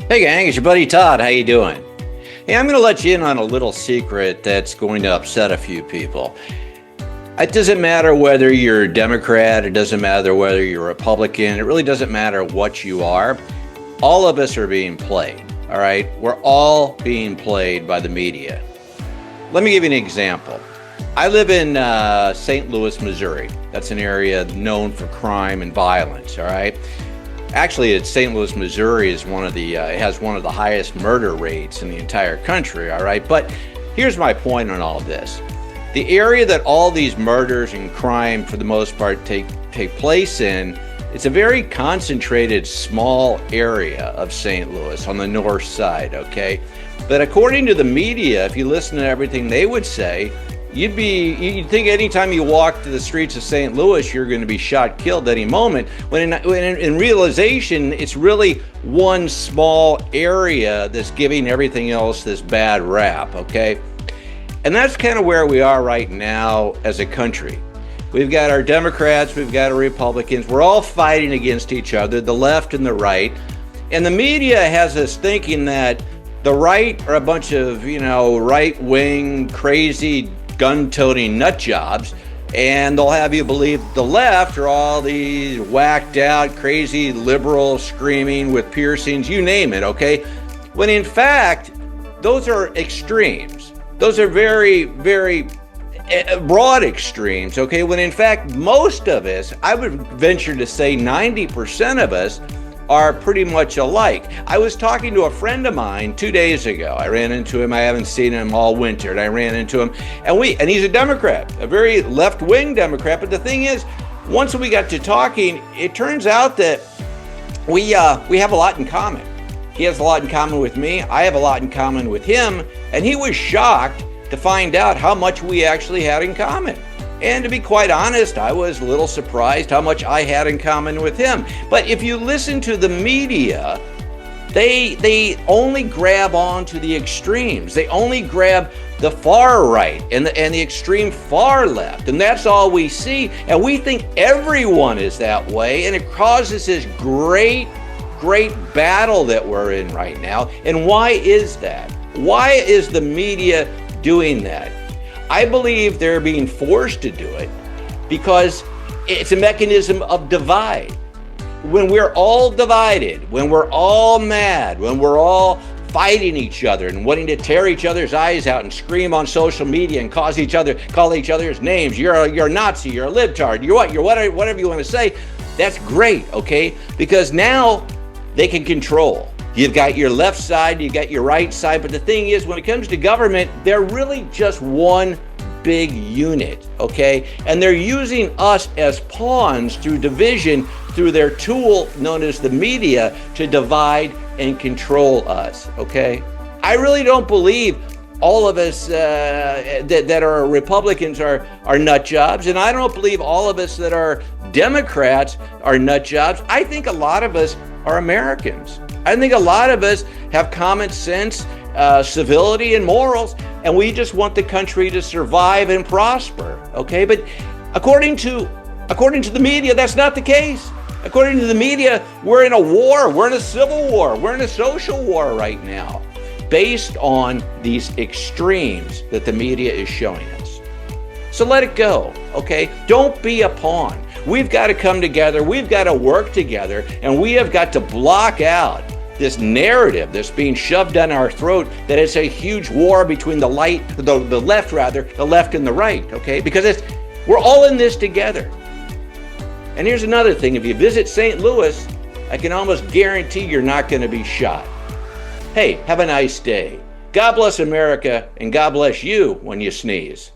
Hey gang, it's your buddy Todd. How you doing? Hey, I'm going to let you in on a little secret that's going to upset a few people. It doesn't matter whether you're a Democrat, it doesn't matter whether you're a Republican, it really doesn't matter what you are. All of us are being played, all right? We're all being played by the media. Let me give you an example. I live in St. Louis, Missouri. That's an area known for crime and violence, all right? Actually, it's St. Louis, Missouri is it has one of the highest murder rates in the entire country, all right? But here's my point on all this. The area that all these murders and crime, for the most part, take place in, it's a very concentrated, small area of St. Louis on the north side, okay? But according to the media, if you listen to everything they would say, you'd think anytime you walk to the streets of St. Louis, you're going to be shot, killed any moment. When in realization, it's really one small area that's giving everything else this bad rap, okay? And that's kind of where we are right now as a country. We've got our Democrats, we've got our Republicans. We're all fighting against each other, the left and the right. And the media has us thinking that the right are a bunch of, right-wing, crazy, gun-toting nut jobs, and they'll have you believe the left are all these whacked out, crazy liberals screaming with piercings, you name it, okay? When in fact, those are extremes. Those are very, very broad extremes, okay? When in fact, most of us, I would venture to say 90% of us, are pretty much alike. I was talking to a friend of mine 2 days ago. I ran into him. I haven't seen him all winter, and I ran into him. And he's a Democrat, a very left-wing Democrat. But the thing is, once we got to talking, it turns out that we have a lot in common. He has a lot in common with me. I have a lot in common with him. And he was shocked to find out how much we actually had in common. And to be quite honest, I was a little surprised how much I had in common with him. But if you listen to the media, they only grab onto the extremes. They only grab the far right and the extreme far left. And that's all we see. And we think everyone is that way. And it causes this great battle that we're in right now. And why is that? Why is the media doing that? I believe they're being forced to do it because it's a mechanism of divide. When we're all divided, when we're all mad, when we're all fighting each other and wanting to tear each other's eyes out and scream on social media and call each other's names, you're a Nazi, you're a libtard, you're whatever you want to say, that's great, okay? Because now they can control. You've got your left side, you've got your right side, but the thing is, when it comes to government, they're really just one big unit, okay? And they're using us as pawns through division, through their tool known as the media, to divide and control us, okay? I really don't believe all of us that are Republicans are nut jobs, and I don't believe all of us that are Democrats are nut jobs. I think a lot of us are Americans. I think a lot of us have common sense, civility, and morals, and we just want the country to survive and prosper, okay? But according to the media, that's not the case. According to the media, we're in a war, we're in a civil war, we're in a social war right now, based on these extremes that the media is showing us. So let it go, okay? Don't be a pawn. We've got to come together, we've got to work together, and we have got to block out this narrative that's being shoved down our throat that it's a huge war between the left and the right, okay? Because we're all in this together. And here's another thing, if you visit St. Louis, I can almost guarantee you're not going to be shot. Hey, have a nice day. God bless America, and God bless you when you sneeze.